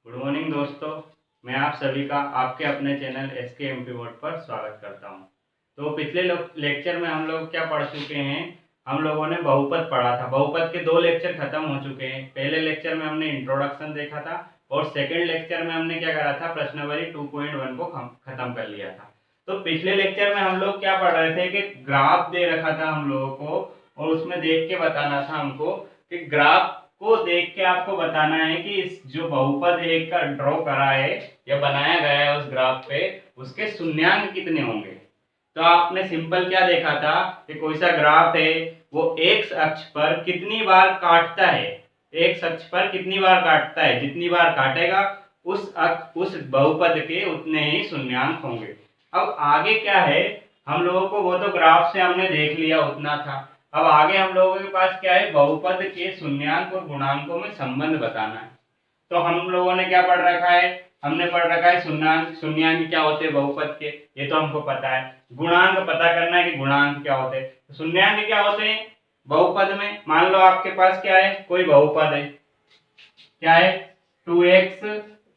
Good morning दोस्तों, मैं आप सभी का आपके अपने चैनल एसके एमपी बोर्ड पर स्वागत करता हूं। तो पिछले लेक्चर में हम लोग क्या पढ़ चुके हैं। हम लोगों ने बहुपद पढ़ा था। बहुपद के दो लेक्चर खत्म हो चुके हैं। पहले लेक्चर में हमने इंट्रोडक्शन देखा था और सेकंड लेक्चर में हमने क्या करा था, प्रश्नावली 2.1 को खत्म कर लिया था। तो पिछले लेक्चर में हम लोग क्या पढ़ रहे थे कि ग्राफ दे रखा था हम लोगों को और उसमें देख के बताना था हमको कि ग्राफ को देख के आपको बताना है कि इस जो बहुपद एक का ड्रॉ करा है या बनाया गया है उस ग्राफ पे, उसके शून्यांक कितने होंगे। तो आपने सिंपल क्या देखा था कि कोई सा ग्राफ है वो एक्स अक्ष पर कितनी बार काटता है। एक्स अक्ष पर कितनी बार काटता है, जितनी बार काटेगा उस बहुपद के उतने ही शून्यांक होंगे। अब आगे क्या है, हम लोगों को वो तो ग्राफ से हमने देख लिया, उतना था। अब आगे हम लोगों के पास क्या है, बहुपद के शून्यांक और गुणांकों में संबंध बताना है। तो हम लोगों ने क्या पढ़ रखा है, हमने पढ़ रखा है शून्यांक क्या होते हैं बहुपद के, ये तो हमको पता है। गुणांक पता करना है कि गुणांक क्या होते हैं। तो शून्यांक क्या होते हैं बहुपद में। मान लो आपके पास क्या है, कोई बहुपद है, क्या है 2x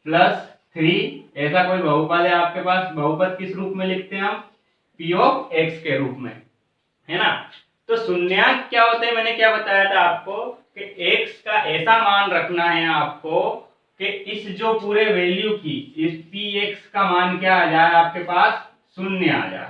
प्लस 3, ऐसा कोई बहुपद है आपके पास। बहुपद किस रूप में लिखते हैं हम, p ऑफ x के रूप में, है ना। तो शून्यांक क्या होते हैं, मैंने क्या बताया था आपको कि x का ऐसा मान रखना है आपको कि इस जो पूरे वैल्यू की इस px का मान क्या आ जाए आपके पास, शून्य आ जाए।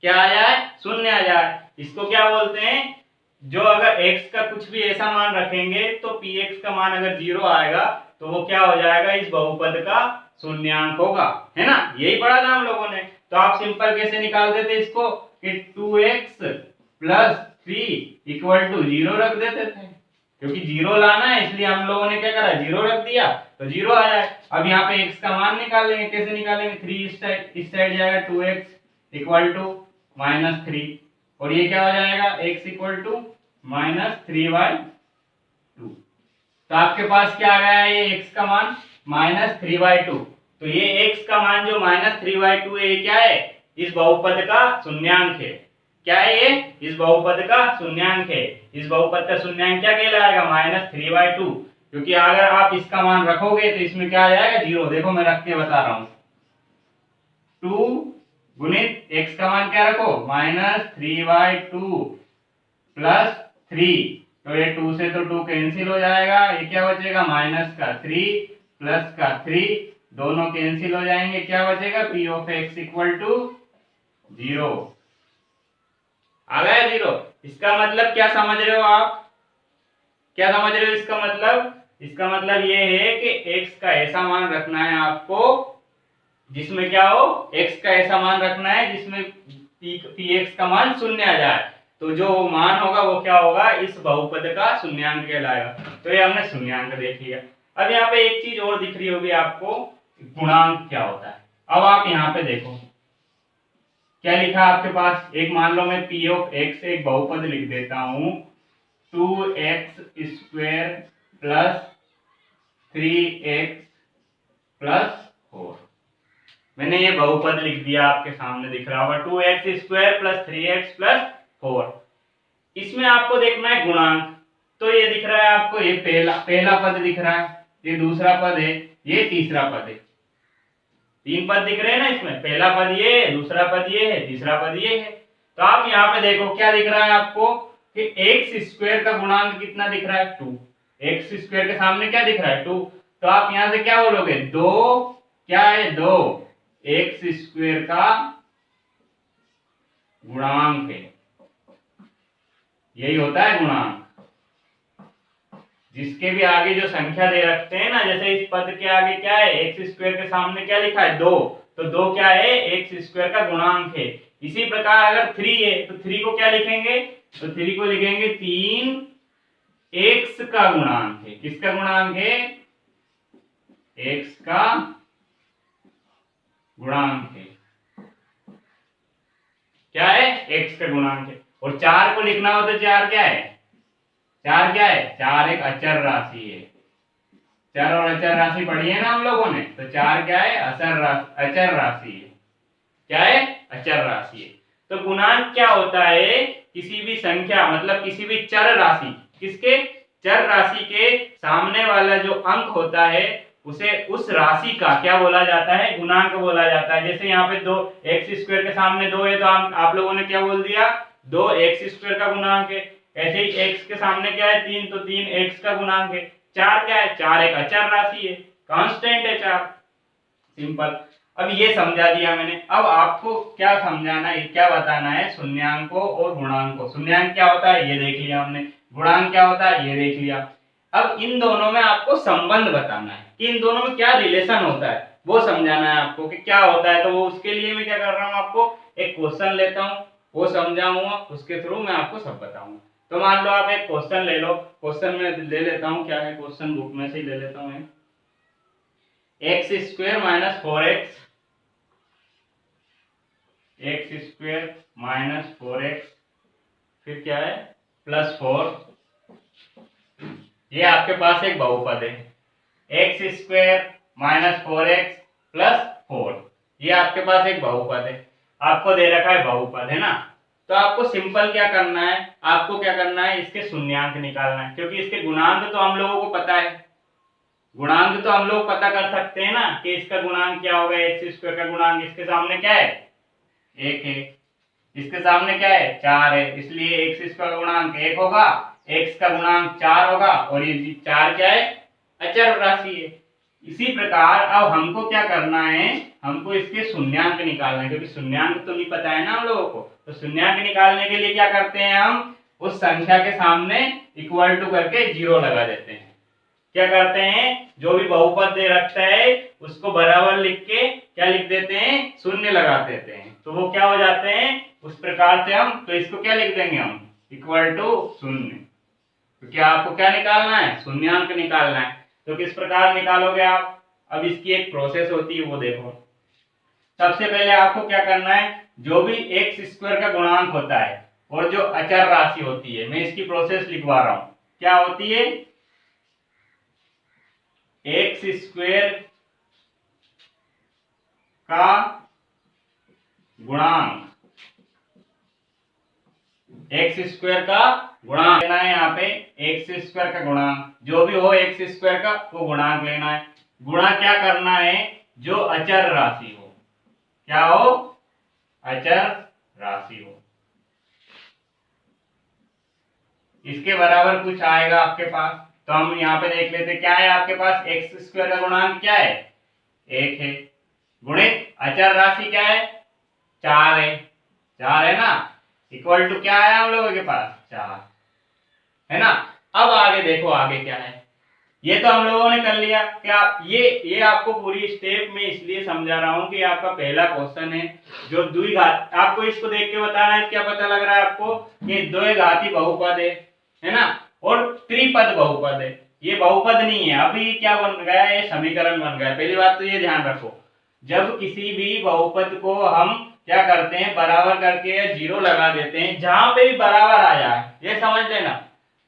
क्या आ जाए, शून्य आ जाए। इसको क्या बोलते हैं, जो अगर x का कुछ भी ऐसा मान रखेंगे तो px का मान अगर 0 आएगा तो वो क्या हो जाएगा, इस बहुपद का शून्यांक होगा, है ना। यही पढ़ा था हम लोगों ने। तो आप सिंपल कैसे निकाल देते इसको कि 2x प्लस 3 इक्वल टू 0 रख देते थे, क्योंकि 0 लाना है इसलिए हम लोगों ने क्या करा, 0 रख दिया तो 0 आ जाए। अब यहाँ पे x का मान निकाल लेंगे, कैसे निकालेंगे, 3 इस साइड जाएगा, 2x इक्वल टू -3 और ये क्या हो जाएगा, x इक्वल टू -3/2। तो आपके पास क्या आ गया है, ये x का मान -3/2। तो ये x का मान जो -3/2 है, ये क्या है, इस बहुपद का शून्यांक है। क्या है ये, इस बहुपद का शून्यांक है। इस बहुपद का शून्यांक क्या कहलाएगा, -3/2। क्योंकि अगर आप इसका मान रखोगे तो इसमें क्या आ जाएगा, 0। देखो मैं रख के बता रहा हूं, 2 गुणित x का मान क्या रखो, -3/2 प्लस 3, तो ये 2 से तो 2 कैंसिल हो जाएगा, ये क्या बचेगा, -3 प्लस 3, दोनों कैंसिल हो जाएंगे, क्या बचेगा, p of x equal to 0। आ गया 0। इसका मतलब क्या समझ रहे हो आप, क्या समझ रहे हो इसका मतलब, इसका मतलब ये है कि x का ऐसा मान रखना है आपको जिसमें क्या हो, x का ऐसा मान रखना है जिसमें px का मान शून्य आ जाए। तो जो मान होगा वो क्या होगा, इस बहुपद का शून्यांक कहलाएगा। तो ये हमने शून्यांक देख लिया। अब यहाँ पे एक चीज और दिख रही होगी आपको, गुणांक क्या होता है। अब आप यहाँ पे देखो क्या लिखा आपके पास, एक मान लो मैं p ऑफ x एक बहुपद लिख देता हूं, 2x square plus 3x plus 4। मैंने ये बहुपद लिख दिया, आपके सामने दिख रहा होगा, 2x square plus 3x plus 4। इसमें आपको देखना है गुणांक। तो ये दिख रहा है आपको, ये पहला पद दिख रहा है, ये दूसरा पद है, ये तीसरा पद है। 3 पद दिख रहे हैं ना इसमें, पहला पद ये है, दूसरा पद ये है, तीसरा पद ये है। तो आप यहाँ पे देखो क्या दिख रहा है आपको कि x स्क्वायर का गुणांक कितना दिख रहा है, 2। x स्क्वायर के सामने क्या दिख रहा है, 2। तो आप यहाँ से क्या बोलोगे, 2 क्या है, 2 x स्क्वायर का गुणांक है। यही होता है गुणांक। जिसके भी आगे जो संख्या दे रखते हैं ना, जैसे इस पद के आगे क्या है, एक्स स्क्वायर के सामने क्या लिखा है, 2, तो 2 क्या है, एक्स स्क्वायर का गुणांक है। इसी प्रकार अगर 3 है तो 3 को क्या लिखेंगे, तो 3 को लिखेंगे 3 एक्स का गुणांक है। किसका गुणांक है, एक्स का गुणांक है। क्या है, एक्स का गुणांक है। और 4 को लिखना हो तो 4 क्या है, 4 क्या है, 4 एक अचर राशि है। चर और अचर राशि पढ़ी है ना हम लोगों ने, तो 4 क्या है, अचर राशि है। क्या है, अचर राशि है। तो गुणांक क्या होता है, किसी भी संख्या मतलब किसी भी चर राशि, किसके, चर राशि के सामने वाला जो अंक होता है उसे उस राशि का क्या बोला जाता है, गुणांक बोला जाता है। जैसे यहाँ पे 2x² के सामने 2 है तो आप लोगों ने क्या बोल दिया, 2x² का गुणांक है। ऐसे ही x के सामने क्या है 3, तो 3x का गुणांक है। 4 क्या है, 4 एक अचर राशि है, कांस्टेंट है 4। सिंपल। अब ये समझा दिया मैंने। अब आपको क्या समझाना है, क्या बताना है, शून्यांकों और गुणांकों। शून्यांक क्या होता है ये देख लिया हमने, गुणांक क्या होता है ये देख लिया। अब इन दोनों में आपको संबंध बताना है कि इन दोनों में क्या रिलेशन होता है, वो समझाना है आपको कि क्या होता है। तो वो उसके लिए मैं क्या कर रहा हूँ, आपको एक क्वेश्चन लेता हूँ, वो समझाऊंगा, उसके थ्रू मैं आपको सब बताऊंगा। तो मान लो आप एक क्वेश्चन ले लो। क्वेश्चन में ले लेता हूँ, क्या है क्वेश्चन, बुक में से ही ले लेता हूँ। x² - 4x, x² - 4x, फिर क्या है +4। ये आपके पास एक बहुपद है, x² - 4x +4। ये आपके पास एक बहुपद है, आपको दे रखा है बहुपद, है ना। तो आपको सिंपल क्या करना है, आपको क्या करना है, इसके शून्यांक निकालना है। क्योंकि इसके गुणांक तो हम लोगों को पता है, गुणांक तो हम लोग पता कर सकते हैं ना कि इसका गुणांक क्या होगा। x² का गुणांक इसके सामने क्या है, 1 है, इसके सामने क्या है 4 है, इसलिए x² का गुणांक 1 होगा, x का गुणांक 4 होगा, और ये 4 क्या है, अचर राशि है। इसी प्रकार अब हमको क्या करना है, हमको इसके शून्यांक निकालना है। क्योंकि शून्यांक तो नहीं पता है ना हम लोगों को, तो शून्यांक निकालने के लिए क्या करते हैं, हम उस संख्या के सामने इक्वल टू करके 0 लगा देते हैं। क्या करते हैं, जो भी बहुपद दे रखता है उसको बराबर लिख के क्या लिख देते हैं, शून्य लगा देते हैं। तो वो क्या हो जाते हैं, उस प्रकार से हम तो इसको क्या लिख देंगे, हम इक्वल टू 0। तो क्या आपको क्या निकालना है, शून्यांक निकालना है। तो किस प्रकार निकालोगे आप, अब इसकी एक प्रोसेस होती है, वो देखो। सबसे पहले आपको क्या करना है, जो भी x² का गुणांक होता है और जो अचर राशि होती है, मैं इसकी प्रोसेस लिखवा रहा हूं। क्या होती है, x² का गुणांक, x² का गुणांक लेना है। यहाँ पे x² का गुणांक जो भी हो, x² का वो गुणांक लेना है। गुणा क्या करना है, जो अचर राशि हो, क्या हो, अचर राशि हो, इसके बराबर कुछ आएगा आपके पास। तो हम यहाँ पे देख लेते क्या है आपके पास, x² का गुणांक क्या है, 1 है, गुणित अचर राशि क्या है, 4 है, 4 है ना, इक्वल टू क्या है हम लोगों के पास, 4 है ना। अब आगे देखो, आगे क्या है, ये तो हम लोगों ने कर लिया। क्या ये आपको पूरी स्टेप में इसलिए समझा रहा हूं कि आपका पहला क्वेश्चन है जो द्विघात, आपको इसको देख के बताना है। क्या पता लग रहा है आपको, ये द्विघाती बहुपद है ना, और त्रिपद बहुपद है। ये बहुपद नहीं है, अभी क्या बन गया है, ये समीकरण बन गया है। पहली बात तो ये ध्यान रखो, जब किसी भी बहुपद को हम क्या करते हैं, बराबर करके 0 लगा देते हैं, जहां पे भी बराबर आ जाए, ये समझ लेना,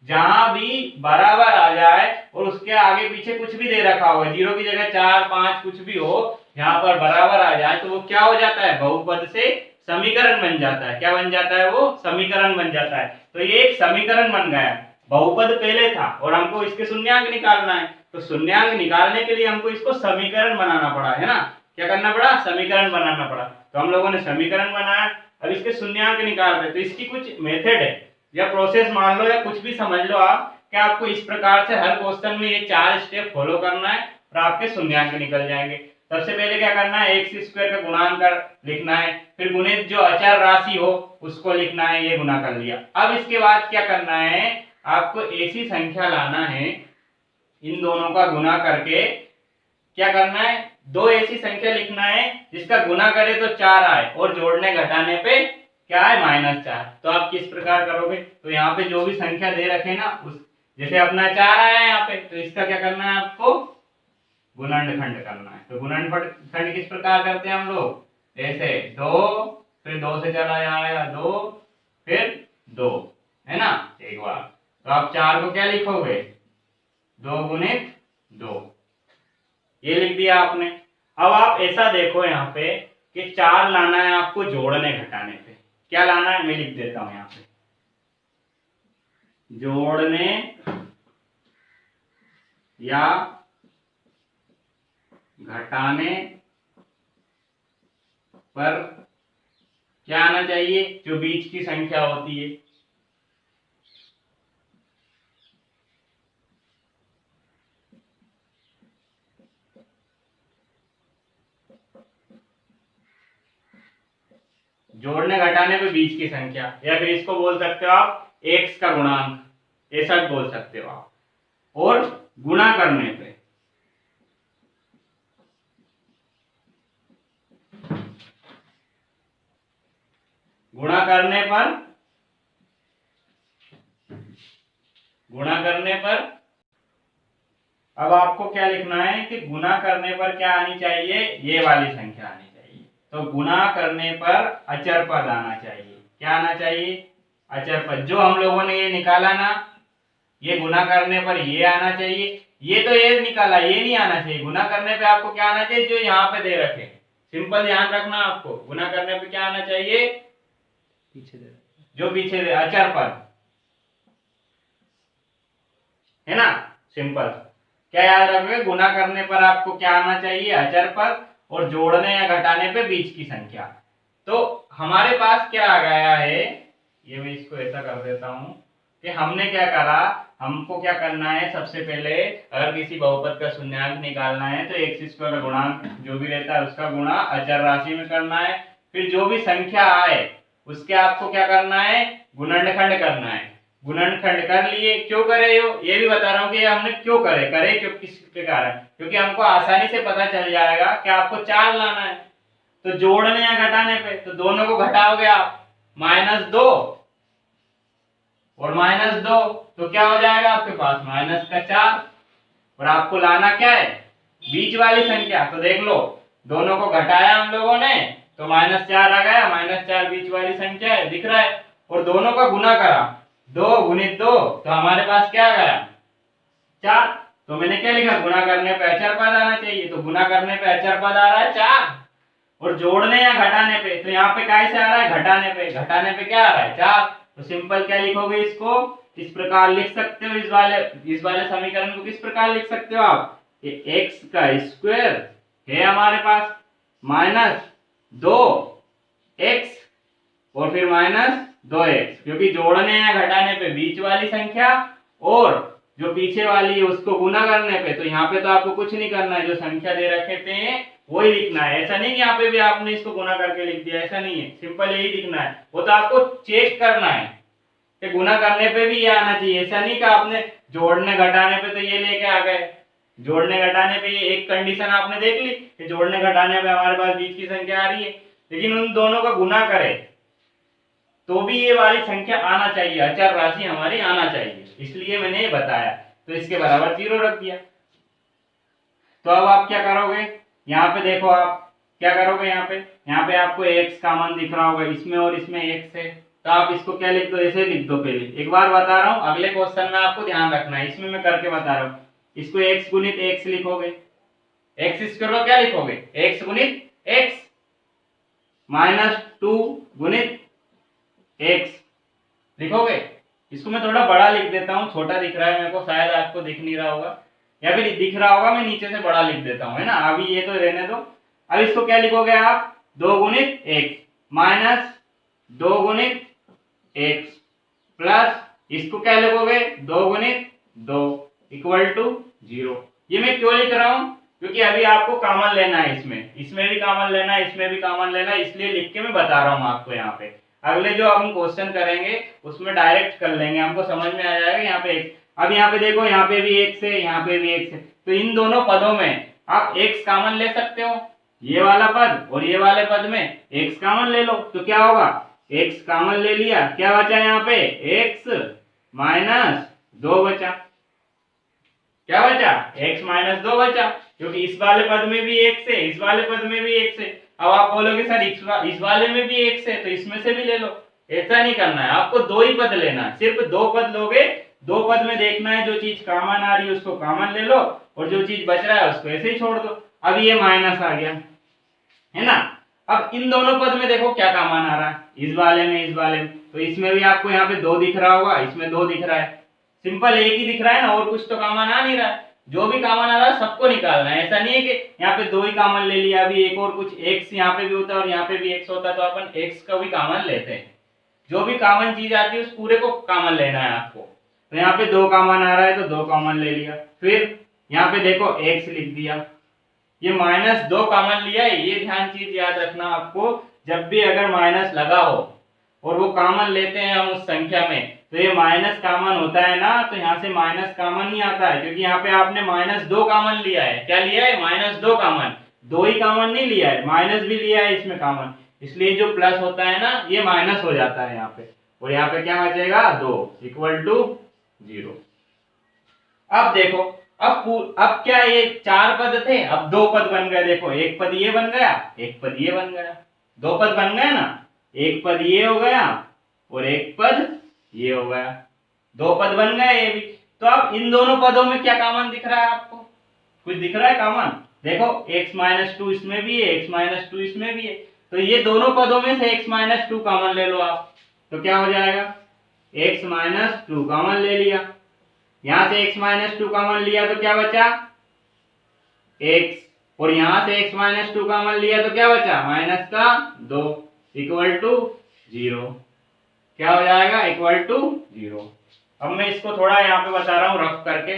जहां भी बराबर आ जाए और उसके आगे पीछे कुछ भी दे रखा होगा, 0 की जगह 4, 5 कुछ भी हो, यहाँ पर बराबर आ जाए, तो वो क्या हो जाता है, बहुपद से समीकरण बन जाता है। क्या बन जाता है, वो समीकरण बन जाता है। तो ये एक समीकरण बन गया, बहुपद पहले था और हमको इसके शून्यांक निकालना है। तो शून्यांक निकालने के लिए हमको इसको समीकरण बनाना पड़ा, है ना। क्या करना पड़ा, समीकरण बनाना पड़ा। तो हम लोगों ने समीकरण बनाया, अब इसके शून्यांक निकाल रहे। तो इसकी कुछ मेथड है या प्रोसेस मान लो या कुछ भी समझ लो आप, कि आपको इस प्रकार से हर क्वेश्चन में ये 4 स्टेप फॉलो करना है और आपके शून्यांक निकल जाएंगे। सबसे पहले क्या करना है, x² का गुणांक लिखना है, फिर गुणित जो अचर राशि हो उसको लिखना है, ये गुना कर लिया। अब इसके बाद क्या करना है, आपको ऐसी संख्या लाना है, इन दोनों का गुना करके क्या करना है, 2 ऐसी संख्या लिखना है जिसका गुना करे तो 4 आए और जोड़ने घटाने पे क्या है, -4। तो आप किस प्रकार करोगे, तो यहाँ पे जो भी संख्या दे रखे ना, उस जैसे अपना 4 आया है यहाँ पे, तो इसका क्या करना है, आपको गुणनखंड करना है। तो गुणनखंड किस प्रकार करते हैं हम लोग, ऐसे 2, फिर 2 से चला जाएगा 2, फिर 2, है ना, एक बार। तो आप 4 को क्या लिखोगे, 2 गुणित 2, ये लिख दिया आपने। अब आप ऐसा देखो यहाँ पे कि 4 लाना है आपको जोड़ने घटाने पे, क्या लाना है, मैं लिख देता हूं यहाँ पे, जोड़ने या घटाने पर क्या आना चाहिए, जो बीच की संख्या होती है। जोड़ने घटाने पे बीच की संख्या, या फिर इसको बोल सकते हो आप x का गुणांक, ऐसा बोल सकते हो आप। और गुणा करने पे गुणा करने पर अब आपको क्या लिखना है कि गुणा करने पर क्या आनी चाहिए, ये वाली संख्या आनी चाहिए। तो गुणा करने पर अचर पद आना चाहिए। क्या आना चाहिए, अचर पद। जो हम लोगों ने ये निकाला ना, ये गुणा करने पर ये आना चाहिए। ये तो ये निकाला, ये नहीं आना चाहिए। गुणा करने पे आपको क्या आना चाहिए, जो यहाँ पे दे रखे। सिंपल ध्यान रखना आपको, गुणा करने पे क्या आना चाहिए, जो पीछे दे अचर पद है ना। सिंपल क्या याद रखोगे, गुणा करने पर आपको क्या आना चाहिए, अचर पद, और जोड़ने या घटाने पे बीच की संख्या। तो हमारे पास क्या आ गया है, ये मैं इसको ऐसा कर देता हूं कि हमने क्या करा, हमको क्या करना है, सबसे पहले अगर किसी बहुपद का शून्यांक निकालना है तो x स्क्वायर का गुणांक जो भी रहता है उसका गुणा अचर राशि में करना है। फिर जो भी संख्या आए उसके आपको क्या करना है, गुणनखंड करना है। गुणनखंड कर लिए, क्यों करे ये भी बता रहा हूँ कि हमने क्यों करे क्यों, किसके कारण, क्योंकि हमको आसानी से पता चल जाएगा कि आपको 4 लाना है। तो जोड़ने या घटाने पे तो दोनों को घटाओगे आप, -2 और -2, तो क्या हो जाएगा आपके पास, -4। और आपको लाना क्या है, बीच वाली संख्या। तो देख लो, दोनों को घटाया हम लोगों ने तो -4 आ गया, -4 बीच वाली संख्या है, दिख रहा है। और दोनों का गुना करा, 2 गुणित 2, तो हमारे पास क्या आ गया, 4। तो मैंने क्या लिखा, गुना करने पे अचर पद आना चाहिए। तो गुना करने पे अचर पद आ रहा है 4, और जोड़ने या घटाने पे तो यहाँ पे कैसे आ रहा है, घटाने पे क्या आ रहा है, 4। तो सिंपल क्या लिखोगे, इसको इस प्रकार लिख सकते हो। इस वाले समीकरण को किस प्रकार लिख सकते हो आप, कि x का स्क्वायर है हमारे पास -2x और फिर -2x, क्योंकि जोड़ने या घटाने पे बीच वाली संख्या और जो पीछे वाली है उसको गुना करने पे। तो यहाँ पे तो आपको कुछ नहीं करना है, जो संख्या दे रखे थे वही लिखना है। ऐसा नहीं कि यहाँ पे भी आपने इसको गुना करके लिख दिया, ऐसा नहीं है, सिंपल यही लिखना है। वो तो आपको चेक करना है कि गुना करने पे भी ये आना चाहिए। ऐसा नहीं कि आपने जोड़ने घटाने पे तो ये लेके आ गए, जोड़ने घटाने पे ये एक कंडीशन आपने देख ली कि जोड़ने घटाने पे हमारे पास बीच की संख्या आ रही है, लेकिन उन दोनों का गुना करे तो भी ये वाली संख्या आना चाहिए, अचर राशि हमारी आना चाहिए, इसलिए मैंने ये बताया। तो इसके बराबर 0 रख दिया। तो अब आप क्या करोगे, यहाँ पे देखो आप क्या करोगे, यहाँ पे आपको x का मान दिख रहा होगा, इसमें और इसमें x है। तो आप इसको क्या लिख दो, ऐसे लिख दो। पहले एक बार बता रहा हूँ, अगले क्वेश्चन में आपको ध्यान रखना है, इसमें मैं करके बता रहा हूँ। इसको x गुणित x लिखोगे, x स्क्वायर को क्या लिखोगे, x गुणित x, -2 गुणित x लिखोगे। इसको मैं थोड़ा बड़ा लिख देता हूँ, छोटा दिख रहा है मेरे को, शायद आपको दिख नहीं रहा होगा, या फिर दिख रहा होगा, मैं नीचे से बड़ा लिख देता हूँ, है ना। अभी ये तो रहने दो। अब इसको क्या लिखोगे आप, 2 गुणित x -2 गुणित x प्लस इसको क्या लिखोगे, 2 गुणित 2 इक्वल टू 0। ये मैं क्यों लिख रहा हूँ, क्योंकि अभी आपको कॉमन लेना है, इसमें भी कॉमन लेना है, इसमें भी कॉमन लेना है, इसलिए लिख के मैं बता रहा हूँ आपको। यहाँ पे अगले जो हम क्वेश्चन करेंगे उसमें डायरेक्ट कर लेंगे, हमको समझ में आ जाएगा। यहाँ पे x, अब यहाँ पे देखो, यहाँ पे भी x है, यहाँ पे भी x है, तो इन दोनों पदों में आप x कॉमन ले सकते हो, ये वाला पद और ये वाले पद में x कॉमन ले लो। तो क्या होगा, x कॉमन ले लिया, क्या बचा यहाँ पे, x -2 बचा। क्या बचा, x -2 बचा, क्योंकि इस वाले पद में भी x है, इस वाले पद में भी x है। अब आप बोलोगे सर इस वाले में भी x है तो इसमें से भी ले लो। ऐसा नहीं करना है, आपको 2 ही पद लेना है, सिर्फ 2 पद लोगे। 2 पद में देखना है, जो चीज कॉमन आ रही है उसको कॉमन ले लो, और जो चीज बच रहा है उसको ऐसे ही छोड़ दो। अब ये माइनस आ गया, है ना। अब इन दोनों पद में देखो क्या कॉमन आ रहा है, इस वाले में, तो इसमें भी आपको यहाँ पे 2 दिख रहा होगा, इसमें 2 दिख रहा है, सिंपल एक ही दिख रहा है ना, और कुछ तो कॉमन आ नहीं रहा है। जो भी कॉमन आ रहा है सबको निकालना है। ऐसा नहीं है कि यहाँ पे 2 ही कॉमन ले लिया, अभी एक और कुछ x यहाँ पे भी होता है और यहाँ पे भी x होता है तो अपन x का भी कॉमन लेते हैं। जो भी कॉमन चीज आती है उस पूरे को कॉमन लेना है आपको। तो यहाँ पे 2 कॉमन आ रहा है तो 2 कॉमन ले लिया। फिर यहाँ पे देखो x लिख दिया, ये -2 कॉमन लिया है। ये ध्यान चीज याद रखना आपको, जब भी अगर माइनस लगा हो और वो कॉमन लेते हैं हम उस संख्या में, तो ये माइनस कॉमन होता है ना, तो यहाँ से माइनस कॉमन ही आता है, क्योंकि यहाँ पे आपने -2 कॉमन लिया है। क्या लिया है? -2 कॉमन। 2 ही कॉमन नहीं लिया है, माइनस भी लिया है इसमें कॉमन, इसलिए जो प्लस होता है ना ये माइनस हो जाता है यहाँ पे, और यहाँ पे क्या बचेगा? 2 = 0। अब देखो, अब क्या ये 4 पद थे, अब 2 पद बन गए। देखो, एक पद ये बन गया, एक पद ये बन गया, 2 पद बन गए ना। एक पद ये हो गया और एक पद ये हो गया, 2 पद बन गए ये भी। तो अब इन दोनों पदों में क्या कॉमन दिख रहा है आपको? कुछ दिख रहा है कॉमन? देखो, x-2 इसमें भी है, x-2 इसमें भी है, तो ये दोनों पदों में से x-2 कॉमन ले लो आप, तो क्या हो जाएगा? x-2 कॉमन ले लिया, यहां से x-2 कॉमन लिया तो क्या बचा? x, और यहां से x-2 कॉमन लिया तो क्या बचा? -2 = 0। क्या हो जाएगा? =0। अब मैं इसको थोड़ा यहाँ पे बता रहा हूँ रफ करके।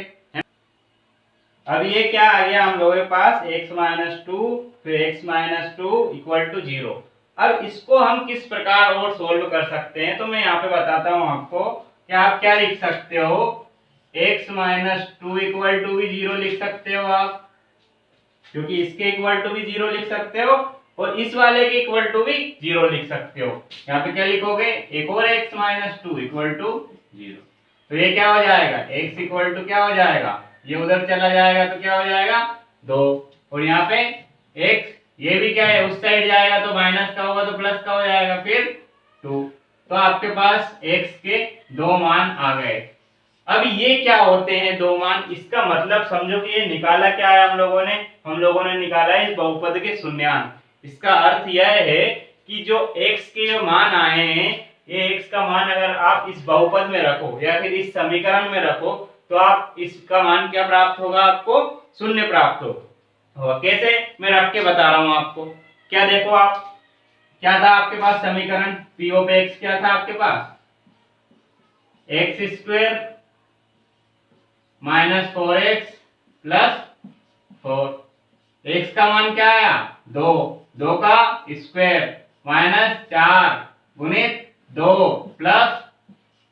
अब ये क्या आ गया हम लोगों के पास? x-2 फिर x-2 = 0। अब इसको हम किस प्रकार और सोल्व कर सकते हैं, तो मैं यहाँ पे बताता हूँ आपको कि आप क्या लिख सकते हो। x-2 = भी 0 लिख सकते हो आप, क्योंकि इसके इक्वल टू भी 0 लिख सकते हो और इस वाले के इक्वल टू भी 0 लिख सकते हो। यहाँ पे क्या लिखोगे? एक और x-2 = 0। तो ये क्या हो जाएगा? x = क्या हो जाएगा? ये उधर चला जाएगा तो क्या हो जाएगा? 2, और यहाँ पे x, ये भी क्या है? उस साइड जाएगा तो माइनस का होगा तो प्लस का हो जाएगा, फिर 2। तो आपके पास x के 2 मान आ गए। अब ये क्या होते हैं 2 मान? इसका मतलब समझो कि ये निकाला क्या है हम लोगों ने निकाला है इस बहुपद के शून्यांक। इसका अर्थ यह है कि जो x के जो मान आए हैं, ये x का मान अगर आप इस बहुपद में रखो या फिर इस समीकरण में रखो तो आप इसका मान क्या प्राप्त होगा? आपको 0 प्राप्त होगा। कैसे? मैं रख के बता रहा हूं आपको। क्या देखो, आप क्या था आपके पास समीकरण? p(x) क्या था आपके पास? x² -4x + 4। x का मान क्या आया? 2, 2 का स्क्वायर -4 गुणित 2 +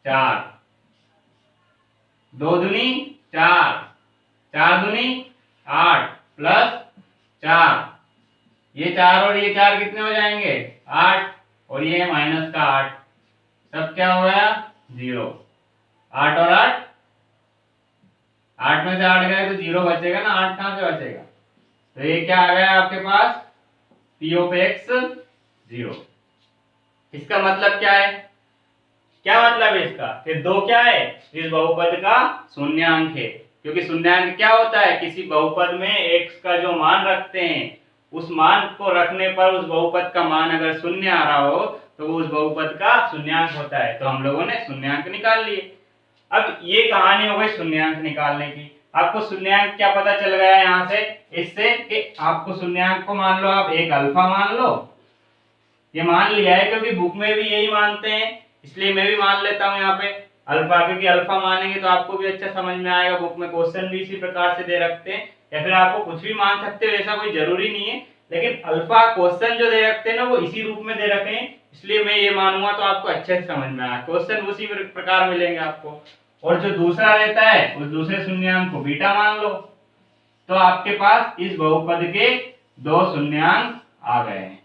4, 2 दूनी 4, 4 दूनी 8 + 4, ये 4 और ये 4 कितने हो जाएंगे? 8, और ये -8, सब क्या हो गया? 0। 8 और 8, 8 में से 8 गए तो 0 बचेगा ना, 8 कहां से बचेगा? तो ये क्या आ गया आपके पास? p(x) 0। इसका मतलब क्या है? क्या मतलब है इसका? कि 2 क्या है? इस बहुपद का शून्यांक है, क्योंकि शून्यांक क्या होता है? किसी बहुपद में x का जो मान रखते हैं उस मान को रखने पर उस बहुपद का मान अगर 0 आ रहा हो तो वो उस बहुपद का शून्यांक होता है। तो हम लोगों ने शून्यांक निकाल लिए। अब ये कहानी हो गई शून्यांक निकालने की। आपको शून्यांक क्या पता चल गया यहाँ से? इससे कि आपको शून्यांक को मान लो आप एक अल्फा मान लो, ये मान लिया है क्योंकि बुक में भी यही मानते हैं, इसलिए मैं भी मान लेता हूँ यहाँ पे अल्फा, क्योंकि अल्फा मानेंगे तो आपको भी अच्छा समझ में आएगा। बुक में क्वेश्चन भी इसी प्रकार से दे रखते हैं, या फिर आपको कुछ भी मान सकते हो, ऐसा कोई जरूरी नहीं है, लेकिन अल्फा क्वेश्चन जो दे रखते हैं ना वो इसी रूप में दे रखे हैं, इसलिए मैं ये मानूंगा तो आपको अच्छे से समझ में आया। क्वेश्चन उसी प्रकार मिलेंगे आपको। और जो दूसरा रहता है उस दूसरे शून्यांक को बीटा मान लो, तो आपके पास इस बहुपद के 2 शून्यांक आ गए हैं,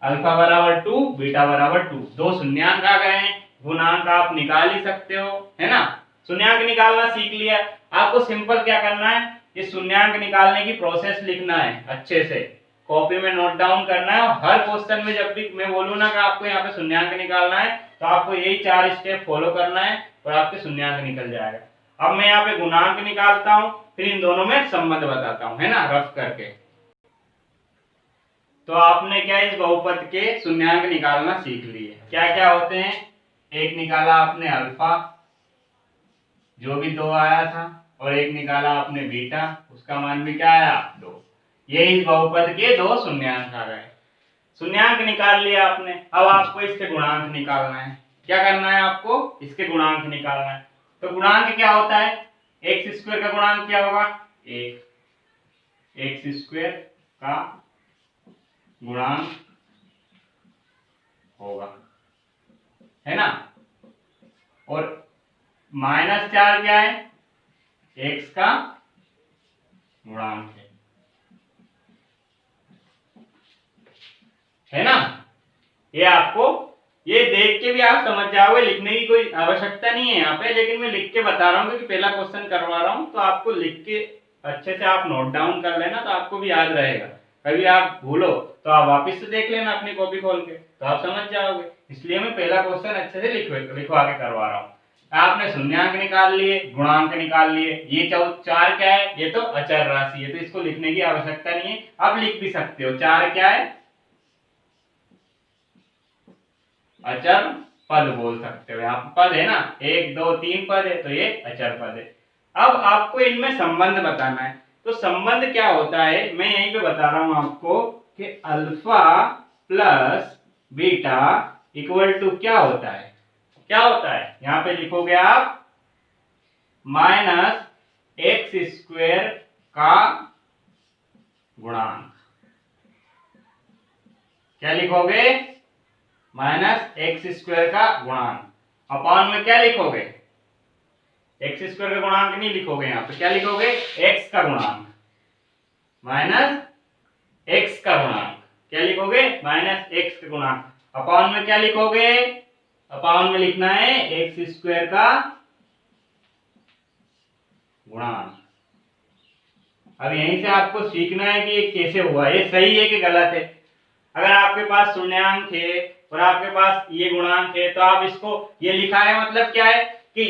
अल्फा = 2 बीटा = 2, 2 शून्यांक आ गए हैं। गुणांक आप निकाल ही सकते हो, है ना? शून्यांक निकालना सीख लिया। आपको सिंपल क्या करना है? ये शून्यांक निकालने की प्रोसेस लिखना है, अच्छे से कॉपी में नोट डाउन करना है, और हर क्वेश्चन में जब भी मैं बोलूँ ना कि आपको यहाँ पे शून्यांक निकालना है तो आपको यही 4 स्टेप फॉलो करना है और आपके शून्यांक निकल जाएगा। अब मैं यहाँ पे गुणांक निकालता हूँ, फिर इन दोनों में संबंध बताता हूँ, है ना, रफ करके। तो आपने क्या इस बहुपद के शून्यांक निकालना सीख लिए। क्या क्या होते हैं? एक निकाला आपने अल्फा, जो भी 2 आया था, और एक निकाला आपने बीटा, उसका मान भी क्या आया 2। ये इस बहुपद के दो शून्यांक आ गए। शून्यांक निकाल लिया आपने, अब आपको इसके गुणांक निकालना है। क्या करना है आपको? इसके गुणांक निकालना है। तो गुणांक क्या होता है? एक्स स्क्वायर का गुणांक क्या होगा? 1। एक्स स्क्वायर का गुणांक होगा, है ना। और -4 क्या है? एक्स का गुणांक है ना। ये आपको, ये देख के भी आप समझ जाओगे, लिखने की कोई आवश्यकता नहीं है यहाँ पे, लेकिन मैं लिख के बता रहा हूँ क्योंकि पहला क्वेश्चन करवा रहा हूँ, तो आपको लिख के अच्छे से आप नोट डाउन कर लेना, तो आपको भी याद रहेगा। कभी आप भूलो तो आप वापस से देख लेना अपनी कॉपी खोल के, तो आप समझ जाओगे। इसलिए मैं पहला क्वेश्चन अच्छे से लिखवा के करवा रहा हूँ। आपने शून्यांक निकाल लिए, गुणांक निकाल लिए। ये 4 क्या है? ये तो अचर राशि है, तो इसको लिखने की आवश्यकता नहीं है। आप लिख भी सकते हो 4 क्या है? अचर पद बोल सकते हो। आप पद है ना, 1 2 3 पद है, तो ये अचर पद है। अब आपको इनमें संबंध बताना है। तो संबंध क्या होता है, मैं यहीं पे बता रहा हूं आपको कि alpha plus beta equal to क्या होता है? क्या होता है? यहां पे लिखोगे आप -x² का गुणांक। क्या लिखोगे? -x² का गुणांक। अपॉन में क्या लिखोगे? x² का गुणांक नहीं लिखोगे, यहां पे क्या लिखोगे? x का गुणांक माइनस x का गुणांक। क्या लिखोगे? -x का गुणांक। अपॉन में क्या लिखोगे? अपॉन में लिखना है x² का गुणांक। अब यहीं से आपको सीखना है कि ये कैसे हुआ, ये सही है कि गलत है। अगर आपके पास शून्यांक है और आपके पास ये गुणांक है, तो आप इसको, ये लिखा है मतलब क्या है कि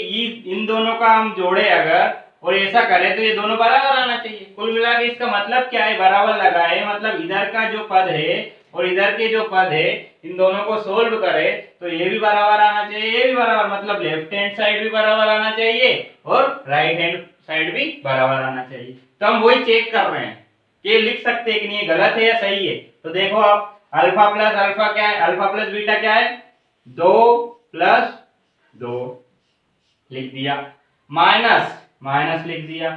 इन दोनों का हम जोड़े अगर और ऐसा करें तो ये दोनों बराबर आना चाहिए। कुल मिला के इसका मतलब क्या है? बराबर लगाए मतलब इधर का जो पद है और इधर के जो पद है, इन दोनों को सोल्व करे तो ये भी बराबर आना चाहिए, ये भी बराबर, मतलब लेफ्ट हैंड साइड भी बराबर आना चाहिए और राइट हैंड साइड भी बराबर आना चाहिए। तो हम वही चेक कर रहे हैं कि लिख सकते हैं कि नहीं, गलत है या सही है। तो देखो आप, अल्फा प्लस अल्फा क्या है? अल्फा प्लस बीटा क्या है? 2 + 2 लिख दिया, माइनस माइनस लिख दिया।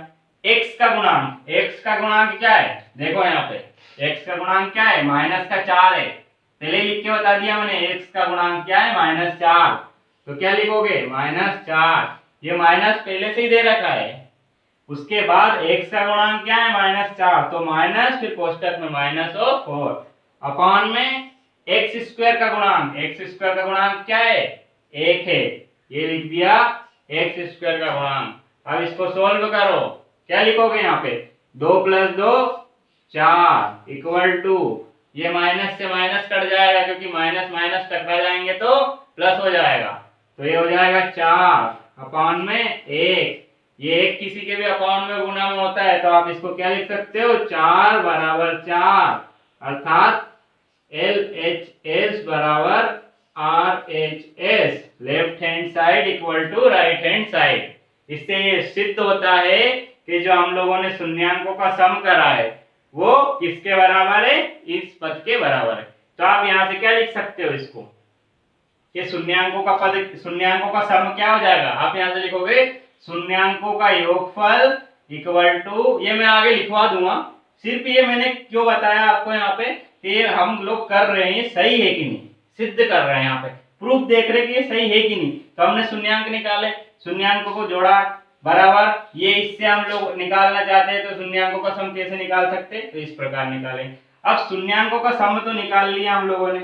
x का गुणांक, x का गुणांक क्या है? देखो यहाँ पे x का गुणांक क्या है? -4 है। पहले लिख के बता दिया मैंने, x का गुणांक क्या है? -4। तो क्या लिखोगे? -4। ये माइनस पहले से ही दे रखा है। उसके बाद x का गुणांक क्या है? -4, तो माइनस, फिर कोष्टक में माइनस और 4 अपॉन में x² का गुणांक। x² का गुणांक क्या है? 1 है। ये लिख दिया x² का गुणांक। अब इसको सोल्व करो। क्या लिखोगे यहाँ पे? 2 + 2 4 इक्वल टू, ये माइनस से माइनस कट जाएगा क्योंकि माइनस माइनस टकरा जाएंगे तो प्लस हो जाएगा, तो ये हो जाएगा 4 अपॉन में 1। ये एक किसी के भी अपॉन में गुना में होता है, तो आप इसको क्या लिख सकते हो? 4 = 4, अर्थात LHS = RHS, left hand side equal to right hand side. इससे ये सिद्ध होता है कि जो हम लोगों ने शून्यांकों का सम करा है वो किसके बराबर है? इस पद के बराबर है। तो आप यहां से क्या लिख सकते हो इसको कि शून्यांकों का पद, शून्यांकों का सम क्या हो जाएगा? आप यहां से लिखोगे शून्यांकों का योगफल इक्वल टू, ये मैं आगे लिखवा दूंगा, सिर्फ ये मैंने क्यों बताया आपको यहाँ पे कि हम लोग कर रहे हैं सही है कि नहीं, सिद्ध कर रहे हैं, यहाँ पे प्रूफ देख रहे कि ये सही है कि नहीं। तो हमने शून्यांक निकाले, शून्यांकों को जोड़ा बराबर, ये इससे हम लोग निकालना चाहते हैं तो शून्यांकों का सम कैसे निकाल सकते हैं? तो इस प्रकार निकालें। अब शून्यांकों का सम तो निकाल लिया हम लोगों ने,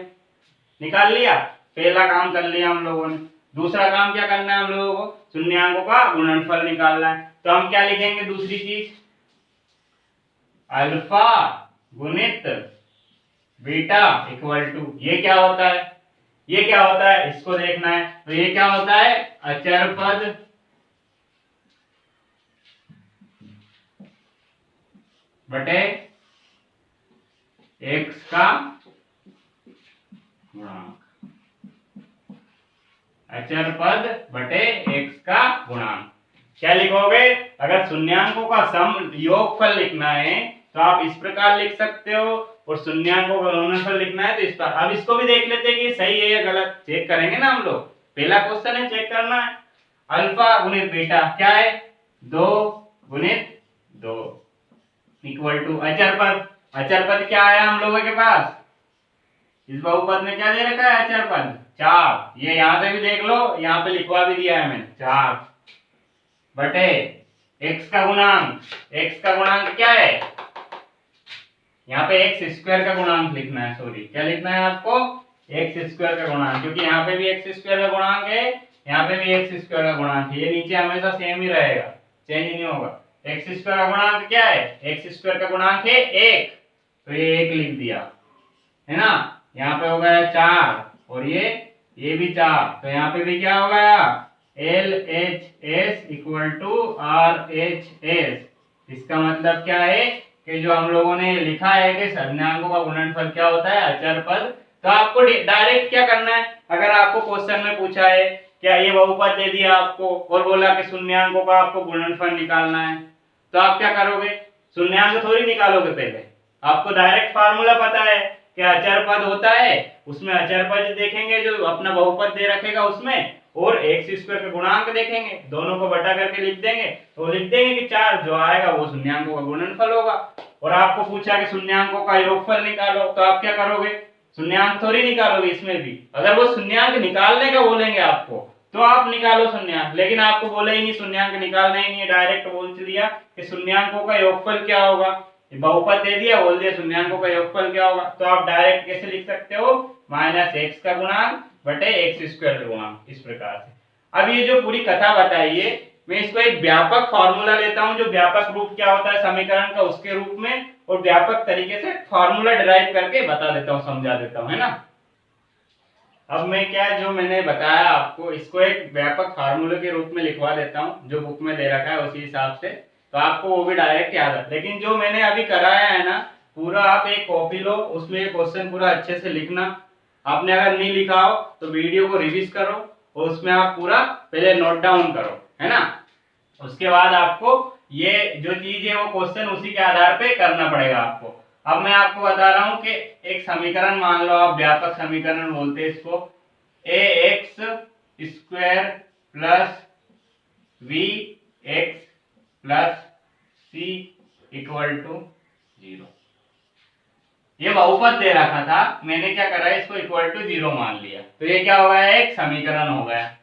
निकाल लिया, पहला काम कर लिया हम लोगों ने। दूसरा काम क्या करना है हम लोगों को? शून्यांकों का गुणनफल निकालना है। तो हम क्या लिखेंगे? दूसरी चीज, अल्फा गुणित बीटा इक्वल टू, ये क्या होता है? ये क्या होता है इसको देखना है। तो ये क्या होता है? अचर पद बटे x का गुणांक, अचर पद बटे x का गुणांक। क्या लिखोगे? अगर शून्यांकों का सम योगफल लिखना है तो आप इस प्रकार लिख सकते हो, और शून्यांकों का गुणनफल लिखना है तो इस प्रकार। अब इसको भी देख लेते हैं कि सही है या गलत, चेक करेंगे ना हम लोग। पहला क्वेश्चन है, चेक करना है। अल्फा गुणित बीटा क्या है? 2 गुणित 2 इक्वल टू अचर पद। अचर पद क्या आया हम लोगों के पास? इस बहुपद में क्या दे रखा है? अचर पद 4। ये यहां से भी देख लो, यहां पे लिखवा भी दिया है मैंने, 4 बटे x का गुणांक। x का गुणांक क्या है? यहाँ पे x स्क्वायर का गुणांक लिखना है, सॉरी क्या लिखना है आपको? x स्क्वायर का गुणांक, क्योंकि यहाँ पे भी x स्क्वायर का गुणांक है, यहाँ पे भी x स्क्वायर का गुणांक है। ये नीचे हमेशा सेम ही रहेगा, चेंज नहीं होगा। x स्क्वायर का गुणांक क्या है? x स्क्वायर का गुणांक है 1, तो ये 1 लिख दिया, है ना। यहाँ पे हो गया 4, और ये भी 4, तो यहाँ पे भी क्या हो गया? LHS equal to RHS। इसका मतलब क्या है कि जो हम लोगों ने लिखा है कि संज्ञांकों का गुणनफल क्या होता है? अचर पद। तो आपको डायरेक्ट क्या करना है, अगर आपको क्वेश्चन में पूछा है क्या ये बहुपद दे दिया आपको और बोला कि शून्यांकों का आपको गुणनफल निकालना है, तो आप क्या करोगे? शून्यांक थोड़ी निकालोगे, पहले आपको डायरेक्ट फार्मूला पता है कि अचर पद होता है, उसमें अचर पद देखेंगे जो अपना बहुपद दे रखेगा उसमें, और x स्क्वायर का गुणांक देखेंगे, दोनों को बटा करके लिख देंगे, तो लिख देंगे कि 4 जो आएगा वो शून्यांकों का गुणनफल होगा। और आपको पूछा कि शून्यांकों का योगफल निकालो, तो आप क्या करोगे? शून्यांक थोड़ी निकालोगे इसमें भी। अगर वो शून्यांक निकालने का बोलेंगे आपको तो आप निकालो शून्यांक, लेकिन आपको बोले ही नहीं शून्यांक निकालना ही नहीं है, डायरेक्ट बोल दिया कि शून्यांकों का योगफल क्या होगा। बहुपद दे दिया, बोल दिया शून्यांकों का योगफल क्या होगा, तो आप डायरेक्ट कैसे लिख सकते हो? -x का गुणांक बटे x स्क्वायर का गुणांक, इस प्रकार से। अब ये जो पूरी कथा बताई है, मैं इसको एक व्यापक फॉर्मूला लेता हूं, जो व्यापक रूप क्या होता है समीकरण का उसके रूप में, और व्यापक तरीके से फॉर्मूला डिराइव करके बता देता हूं, समझा देता हूं, है ना। अब मैं क्या जो मैंने बताया आपको, इसको एक व्यापक फार्मूले के रूप में लिखवा देता हूं, जो बुक में दे रखा है उसी हिसाब से, तो आपको वो भी डायरेक्ट याद है। लेकिन जो मैंने अभी कराया है ना, पूरा आप एक कॉपी लो, उसमें ये क्वेश्चन पूरा अच्छे से लिखना। आपने अगर नहीं लिखा हो तो वीडियो को रिवीज करो, और उसमें आप पूरा पहले नोट डाउन करो, है ना। उसके बाद आपको ये जो चीज है वो क्वेश्चन उसी के आधार पे करना पड़ेगा आपको। अब मैं आपको बता रहा हूं कि एक समीकरण मान लो, आप व्यापक समीकरण बोलते हैं इसको, ax square plus bx plus c equal to 0। ये बहुपद दे रखा था, मैंने क्या करा है, इसको इक्वल टू 0 मान लिया, तो ये क्या हो गया? एक समीकरण हो गया।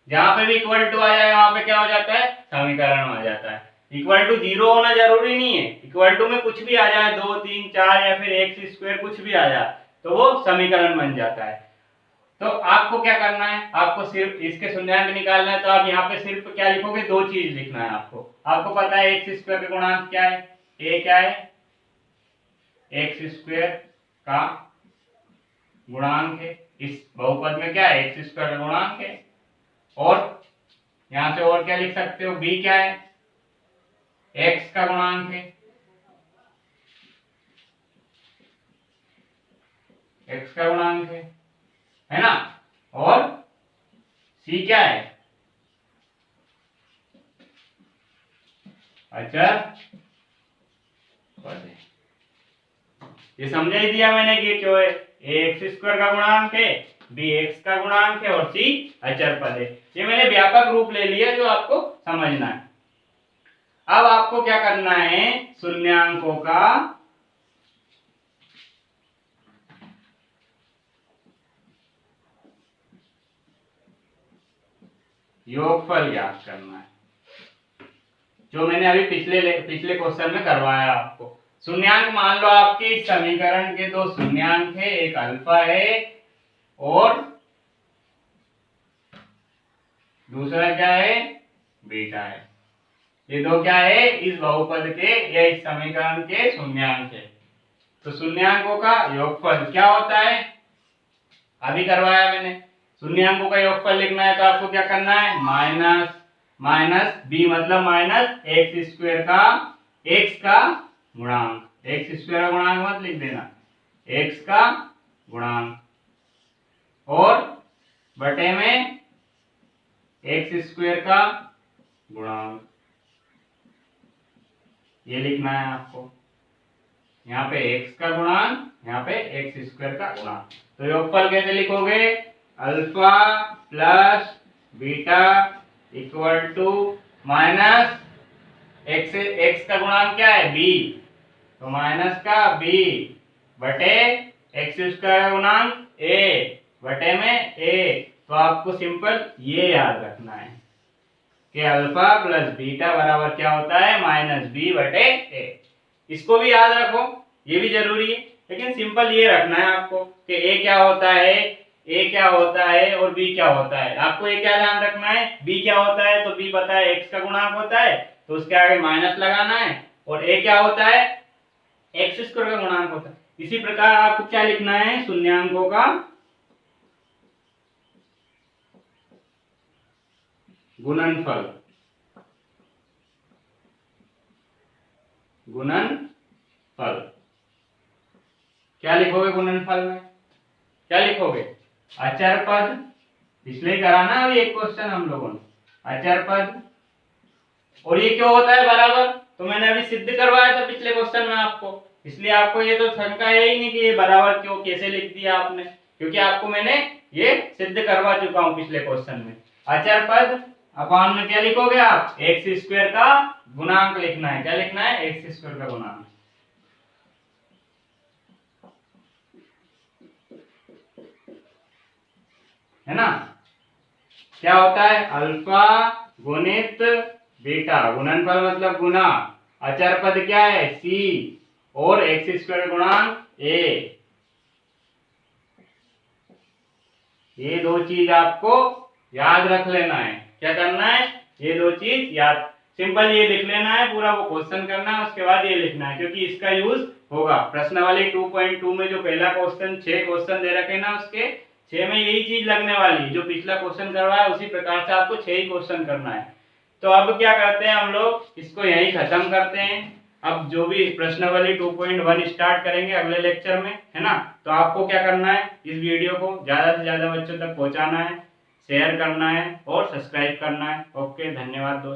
जहां पे भी इक्वल टू आ जाए वहां पे क्या हो जाता है? समीकरण आ जाता है। इक्वल टू 0 होना जरूरी नहीं है, इक्वल टू में कुछ भी आ जाए, 2 3 4 या फिर x स्क्वायर कुछ भी आ जाए तो वो समीकरण बन जाता है। तो आपको क्या करना है? आपको सिर्फ इसके शून्यांक निकालना है, तो आप यहाँ पे सिर्फ क्या लिखोगे? 2 चीज लिखना है आपको। आपको पता है x स्क्वायर का गुणांक क्या है? a क्या है? x स्क्वायर का गुणांक है, इस बहुपद में क्या है? x स्क्वायर का गुणांक है। और यहां से और क्या लिख सकते हो? b क्या है? x का गुणांक है, x का गुणांक है ना। और c क्या है? अचर पद है। ये समझा ही दिया मैंने कि क्यों है? ax स्क्वायर का गुणांक है, b x का गुणांक है, और c अचर पद है। ये मैंने व्यापक रूप ले लिया जो आपको समझना है। अब आपको क्या करना है? शून्यांकों का योगफल ज्ञात करना है, जो मैंने अभी पिछले क्वेश्चन में करवाया आपको। शून्यांक मान लो आपके इस समीकरण के 2 शून्यांक है, एक अल्फा है और दूसरा क्या है? बीटा है। ये दो क्या है? इस बहुपद के या इस समीकरण के शून्यांक है। तो शून्यांकों का योगफल क्या होता है? अभी करवाया मैंने। शून्यांकों का योगफल लिखना है तो आपको क्या करना है? माइनस माइनस b मतलब माइनस एक्स स्क्वायर का x का गुणांक, एक्स स्क्वायर का गुणांक मत लिख देना, x का गुणांक, और बटे में एक्स स्क्वायर का गुणांक, ये लिखना है आपको। यहाँ पे x का गुणांक, यहाँ पे x स्क्वायर का गुणांक। तो योगफल कैसे लिखोगे? Alpha plus beta equal to minus x का गुणांक क्या है? b, तो माइनस का b बटे x स्क्वायर का गुणांक a बटे में a। तो आपको सिंपल ये याद रखना है कि अल्फा प्लस बीटा बराबर क्या होता है? माइनस b बटे a। इसको भी याद रखो, ये भी जरूरी है, लेकिन सिंपल ये रखना है आपको कि a क्या होता है, a क्या होता है और b क्या होता है। आपको ये क्या ध्यान रखना है? b क्या होता है तो b पता है, x का गुणांक होता है तो उसके आगे माइनस लगाना है, और a क्या होता है? x स्क्वायर का गुणांक होता है। इसी प्रकार आपको क्या लिखना है? शून्यांकों का गुणनफल, गुणनफल। क्या लिखोगे गुणनफल में? क्या लिखोगे? अचर पद, पिछले ही करा ना अभी एक क्वेश्चन हम लोगों ने, अचर पद। और ये क्यों होता है बराबर? तो मैंने अभी सिद्ध करवाया था पिछले क्वेश्चन में आपको, इसलिए आपको ये तो शंका है ही नहीं कि ये बराबर क्यों कैसे लिख दिया आपने, क्योंकि आपको मैंने ये सिद्ध करवा चुका हूं पिछले क्वेश्चन में। अचर पद अपान में क्या लिखोगे आप? एक्स स्क्वायर का गुणांक लिखना है। क्या लिखना है? एक्स स्क्वायर का गुणांक। है ना? क्या होता है? अल्फा गुणित बीटा, गुणनफल मतलब गुना, अचर पद क्या है? c और एक्स स्क्वायर गुणांक a। ये दो चीज आपको याद रख लेना है। क्या करना है? ये दो चीज याद, सिंपल ये लिख लेना है, पूरा वो क्वेश्चन करना है, उसके बाद ये लिखना है, क्योंकि इसका यूज होगा प्रश्नावली 2.2 में। जो पहला क्वेश्चन 6 क्वेश्चन दे रखे ना, उसके 6 में यही चीज लगने वाली है। जो पिछला क्वेश्चन करवाया उसी प्रकार से आपको 6 ही क्वेश्चन करना है। तो अब क्या करते हैं हम लोग, इसको यहीं खत्म करते हैं। अब जो भी प्रश्नावली 2.1 स्टार्ट करेंगे अगले लेक्चर में, है ना? तो आपको क्या करना है? इस वीडियो को ज्यादा से ज्यादा बच्चों तक पहुंचाना है, शेयर करना है और सब्सक्राइब करना है। ओके, धन्यवाद दोस्तों।